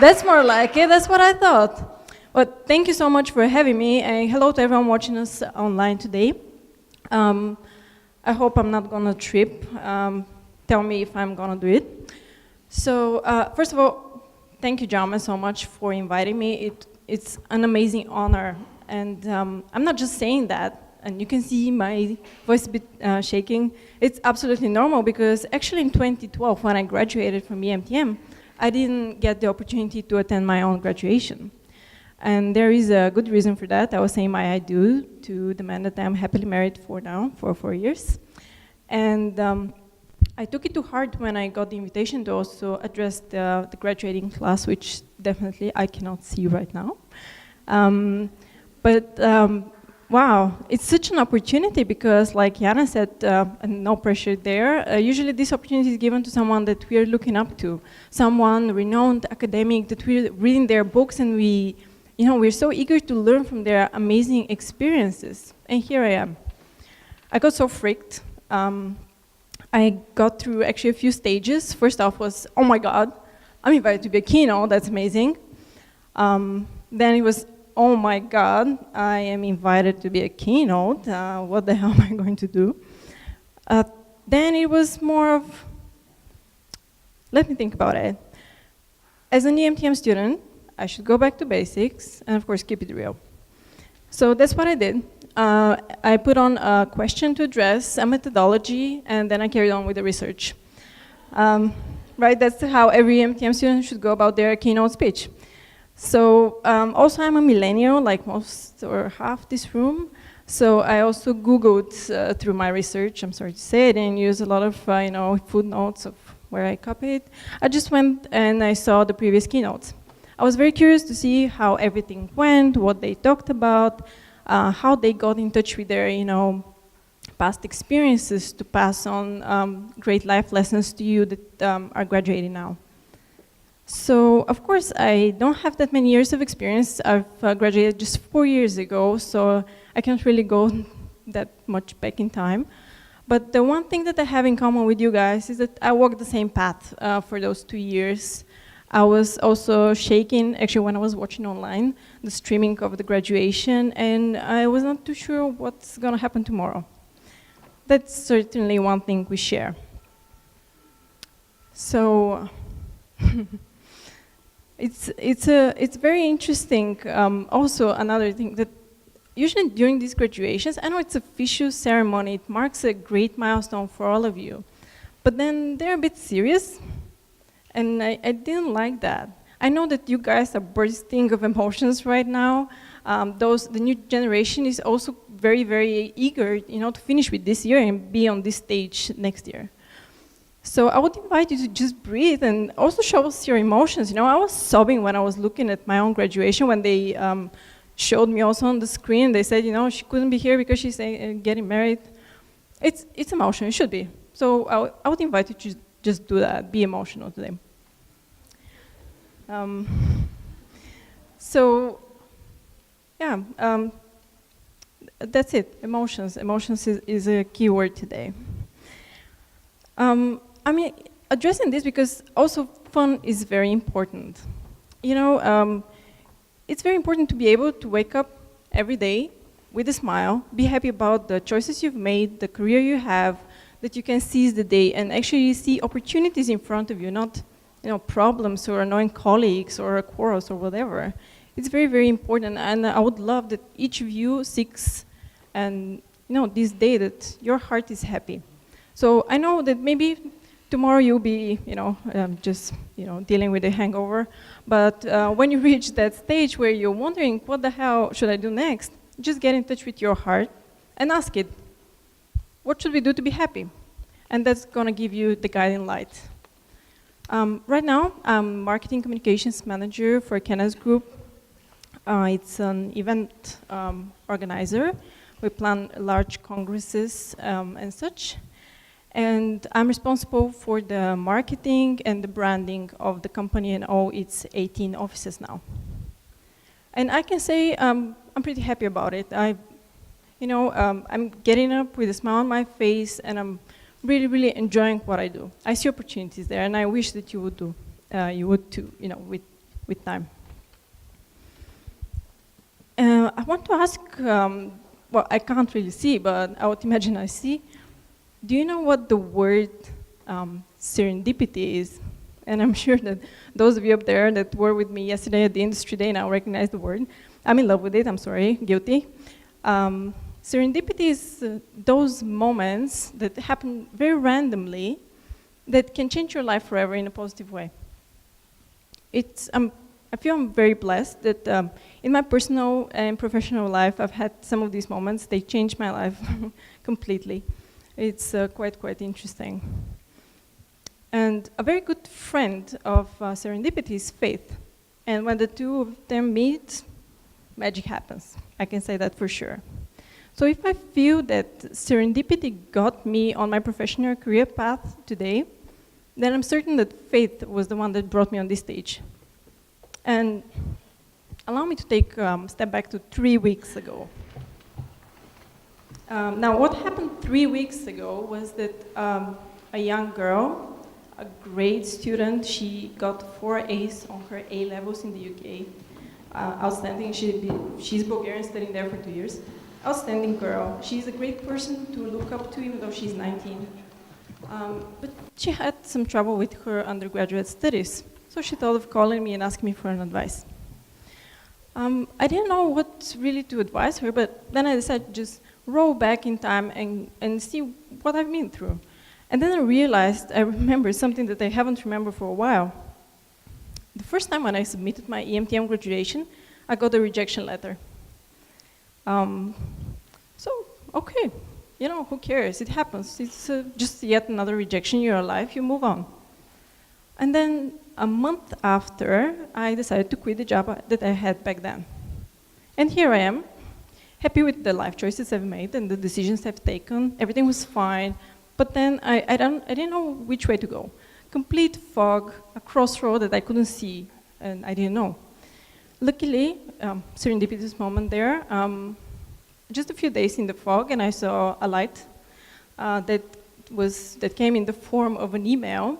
That's more like it. That's what I thought. But thank you so much for having me, and hello to everyone watching us online today. I hope I'm not gonna trip. Tell me if I'm gonna do it. So first of all, thank you, Jaume, so much for inviting me. It's an amazing honor, and I'm not just saying that. And you can see my voice a bit shaking. It's absolutely normal because actually in 2012, when I graduated from EMTM, I didn't get the opportunity to attend my own graduation. And there is a good reason for that. I was saying my I do to the man that I'm happily married for now, for 4 years. And I took it to heart when I got the invitation to also address the graduating class, which definitely I cannot see right now. Wow, it's such an opportunity because, like Jana said, and no pressure there, usually this opportunity is given to someone that we are looking up to, someone renowned academic that we're reading their books and we're so eager to learn from their amazing experiences. And here I am. I got so freaked. I got through actually a few stages. First off was, oh my God, I'm invited to be a keynote, that's amazing. Then it was, oh my God, I am invited to be a keynote. What the hell am I going to do? Then it was more of, let me think about it. As an EMTM student, I should go back to basics and of course keep it real. So that's what I did. I put on a question to address, a methodology, and then I carried on with the research. Right, that's how every EMTM student should go about their keynote speech. So also I'm a millennial, like most or half this room. So I also Googled through my research, I'm sorry to say it, and used a lot of footnotes of where I copied. I just went and I saw the previous keynotes. I was very curious to see how everything went, what they talked about, how they got in touch with their past experiences to pass on great life lessons to you that are graduating now. So, of course, I don't have that many years of experience. I've graduated just 4 years ago, so I can't really go that much back in time. But the one thing that I have in common with you guys is that I walked the same path for those 2 years. I was also shaking, actually, when I was watching online, the streaming of the graduation, and I was not too sure what's going to happen tomorrow. That's certainly one thing we share. So, It's very interesting. Also, another thing that usually during these graduations, I know it's a official ceremony, it marks a great milestone for all of you, but then they're a bit serious, and I didn't like that. I know that you guys are bursting of emotions right now. The new generation is also very, very eager, to finish with this year and be on this stage next year. So I would invite you to just breathe and also show us your emotions. I was sobbing when I was looking at my own graduation when they showed me also on the screen. They said, she couldn't be here because she's getting married. It's emotional, it should be. So I would invite you to just do that, be emotional today. That's it, emotions. Emotions is a key word today. Addressing this because also fun is very important. It's very important to be able to wake up every day with a smile, be happy about the choices you've made, the career you have, that you can seize the day and actually see opportunities in front of you, not problems or annoying colleagues or quarrels or whatever. It's very, very important, and I would love that each of you seeks and this day that your heart is happy. So I know that maybe tomorrow you'll be, just dealing with a hangover. But when you reach that stage where you're wondering, what the hell should I do next? Just get in touch with your heart and ask it, what should we do to be happy? And that's gonna give you the guiding light. Right now, I'm marketing communications manager for Kenna's group. It's an event organizer. We plan large congresses and such. And I'm responsible for the marketing and the branding of the company and all its 18 offices now. And I can say I'm pretty happy about it. I'm getting up with a smile on my face, and I'm really, really enjoying what I do. I see opportunities there, and I wish that you would too, with with time. I want to ask, well, I can't really see, but I would imagine I see. Do you know what the word serendipity is? And I'm sure that those of you up there that were with me yesterday at the industry day now recognize the word. I'm in love with it, I'm sorry, guilty. Serendipity is those moments that happen very randomly that can change your life forever in a positive way. I feel I'm very blessed that in my personal and professional life, I've had some of these moments. They changed my life completely. It's quite interesting. And a very good friend of serendipity is faith. And when the two of them meet, magic happens. I can say that for sure. So if I feel that serendipity got me on my professional career path today, then I'm certain that faith was the one that brought me on this stage. And allow me to take a step back to 3 weeks ago. Now, what happened 3 weeks ago was that a young girl, a great student, she got 4 A's on her A levels in the UK. Outstanding. She's Bulgarian, studying there for 2 years. Outstanding girl. She's a great person to look up to, even though she's 19. But she had some trouble with her undergraduate studies. So she thought of calling me and asking me for an advice. I didn't know what really to advise her, but then I decided to just roll back in time and see what I've been through. And then I remembered something that I haven't remembered for a while. The first time when I submitted my EMTM graduation, I got a rejection letter. So, okay, you know, who cares? It happens. It's just yet another rejection. You're alive, you move on. And then a month after, I decided to quit the job that I had back then. And here I am, happy with the life choices I've made and the decisions I've taken. Everything was fine, but then I didn't know which way to go. Complete fog, a crossroad that I couldn't see, and I didn't know. Luckily, serendipitous moment there, just a few days in the fog, and I saw a light that came in the form of an email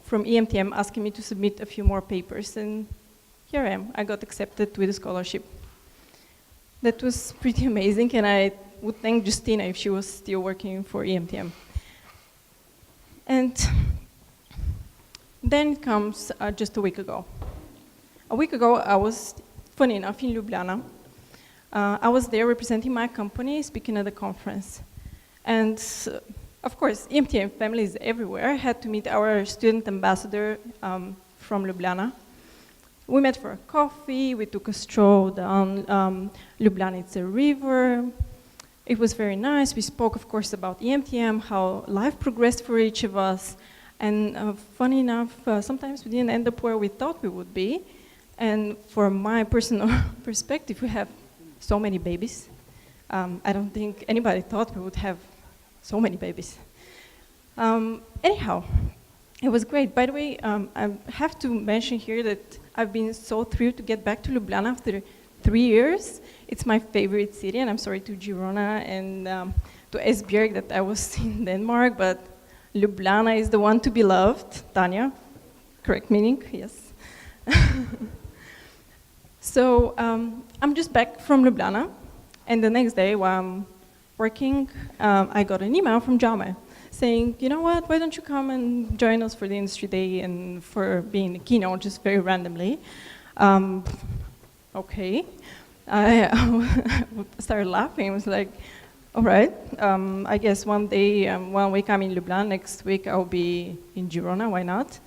from EMTM asking me to submit a few more papers, and here I am. I got accepted with a scholarship. That was pretty amazing, and I would thank Justina if she was still working for EMTM. And then comes just a week ago. A week ago, I was, funny enough, in Ljubljana. I was there representing my company, speaking at a conference. And of course, EMTM families everywhere. I had to meet our student ambassador from Ljubljana. We met for a coffee, we took a stroll down Ljubljana, it's a river. It was very nice. We spoke, of course, about EMTM, how life progressed for each of us. And funny enough, sometimes we didn't end up where we thought we would be. And from my personal perspective, we have so many babies. I don't think anybody thought we would have so many babies. Anyhow, it was great. By the way, I have to mention here that I've been so thrilled to get back to Ljubljana after 3 years. It's my favorite city, and I'm sorry to Girona and to Esbjerg that I was in Denmark, but Ljubljana is the one to be loved. Tanya, correct meaning, yes. So I'm just back from Ljubljana, and the next day while I'm working, I got an email from Jaume saying, you know what, why don't you come and join us for the industry day and for being the keynote, just very randomly. Okay. I started laughing. I was like, all right, I guess one day, 1 week I'm in Ljubljana, next week I'll be in Girona, why not?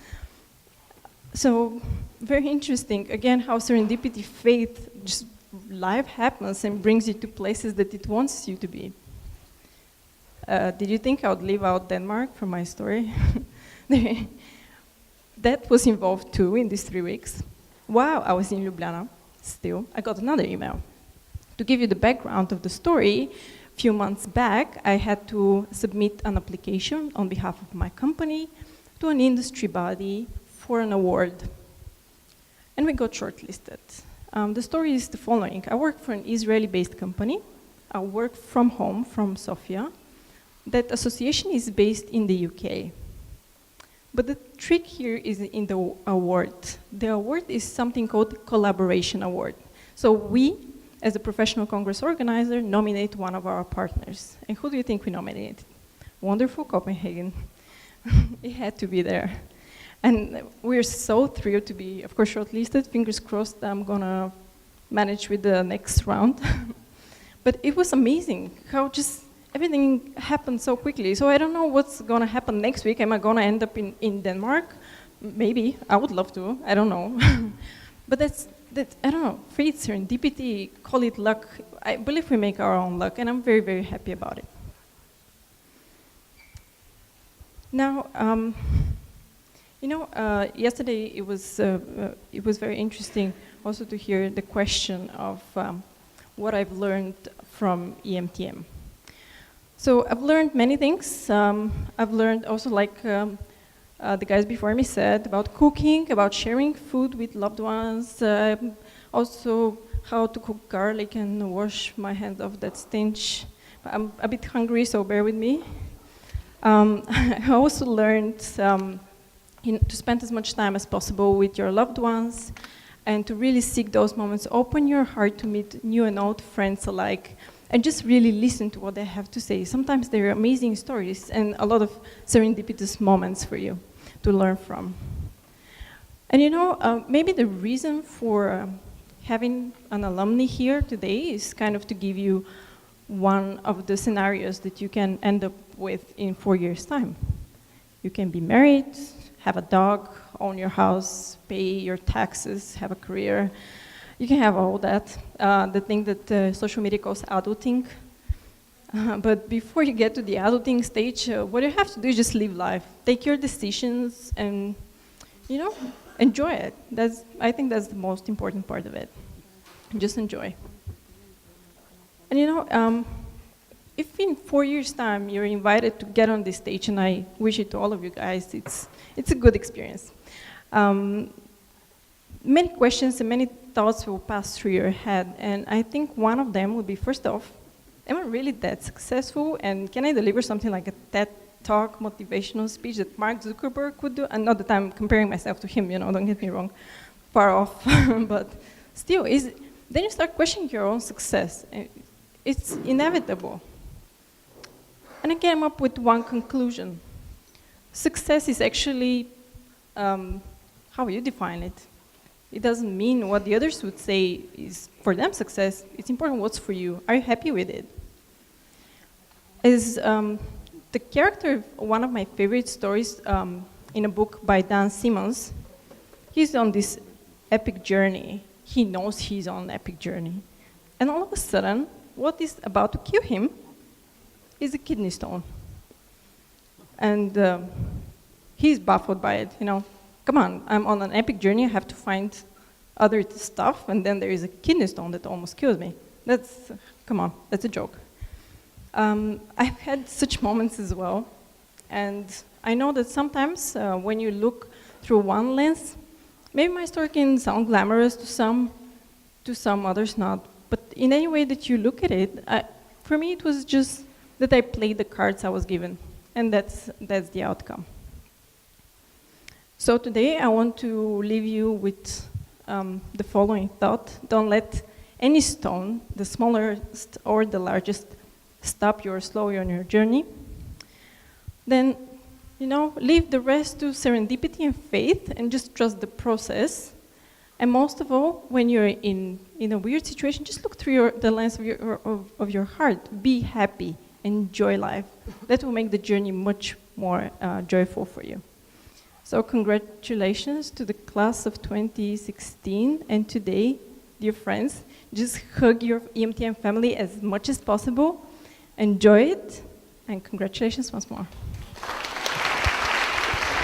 So, very interesting. Again, how serendipity, faith, just life happens and brings you to places that it wants you to be. Did you think I would leave out Denmark from my story? That was involved too in these 3 weeks. While I was in Ljubljana, still, I got another email. To give you the background of the story, a few months back, I had to submit an application on behalf of my company to an industry body for an award. And we got shortlisted. The story is the following. I work for an Israeli-based company. I work from home, from Sofia. That association is based in the UK. But the trick here is in the award. The award is something called Collaboration Award. So we, as a professional Congress organizer, nominate one of our partners. And who do you think we nominated? Wonderful Copenhagen. It had to be there. And we're so thrilled to be, of course, shortlisted. Fingers crossed I'm gonna manage with the next round. But it was amazing how just everything happened so quickly. So I don't know what's gonna happen next week. Am I gonna end up in Denmark? Maybe, I would love to, I don't know. But that's, I don't know, fate, serendipity, call it luck. I believe we make our own luck, and I'm very, very happy about it. Now, you know, yesterday it was very interesting also to hear the question of what I've learned from EMTM. So I've learned many things. I've learned also, like the guys before me said, about cooking, about sharing food with loved ones, also how to cook garlic and wash my hands off that stench. I'm a bit hungry, so bear with me. I also learned to spend as much time as possible with your loved ones and to really seek those moments. Open your heart to meet new and old friends alike and just really listen to what they have to say. Sometimes they're amazing stories and a lot of serendipitous moments for you to learn from. And you know, maybe the reason for having an alumni here today is kind of to give you one of the scenarios that you can end up with in 4 years' time. You can be married, have a dog, own your house, pay your taxes, have a career. You can have all that, the thing that social media calls adulting. But before you get to the adulting stage, what you have to do is just live life. Take your decisions and, you know, enjoy it. I think that's the most important part of it. Just enjoy. And you know, if in 4 years' time you're invited to get on this stage, and I wish it to all of you guys, it's a good experience. Many questions and many thoughts will pass through your head, and I think one of them would be, first off, am I really that successful, and can I deliver something like a TED Talk motivational speech that Mark Zuckerberg would do? And not that I'm comparing myself to him, you know, don't get me wrong, far off, but still, then you start questioning your own success. It's inevitable. And I came up with one conclusion. Success is actually how you define it. It doesn't mean what the others would say is for them success. It's important what's for you. Are you happy with it? As the character of one of my favorite stories in a book by Dan Simmons, he's on this epic journey. He knows he's on an epic journey. And all of a sudden, what is about to kill him is a kidney stone. And he's baffled by it, you know. Come on, I'm on an epic journey, I have to find other stuff, and then there is a kidney stone that almost kills me. Come on, that's a joke. I've had such moments as well, and I know that sometimes when you look through one lens, maybe my story can sound glamorous to some others not, but in any way that you look at it, for me it was just that I played the cards I was given, and that's the outcome. So today I want to leave you with the following thought. Don't let any stone, the smallest or the largest, stop you or slow you on your journey. Then, you know, leave the rest to serendipity and faith and just trust the process. And most of all, when you're in a weird situation, just look through the lens of your heart. Be happy, enjoy life. That will make the journey much more joyful for you. So congratulations to the class of 2016, and today, dear friends, just hug your EMTM family as much as possible, enjoy it, and congratulations once more.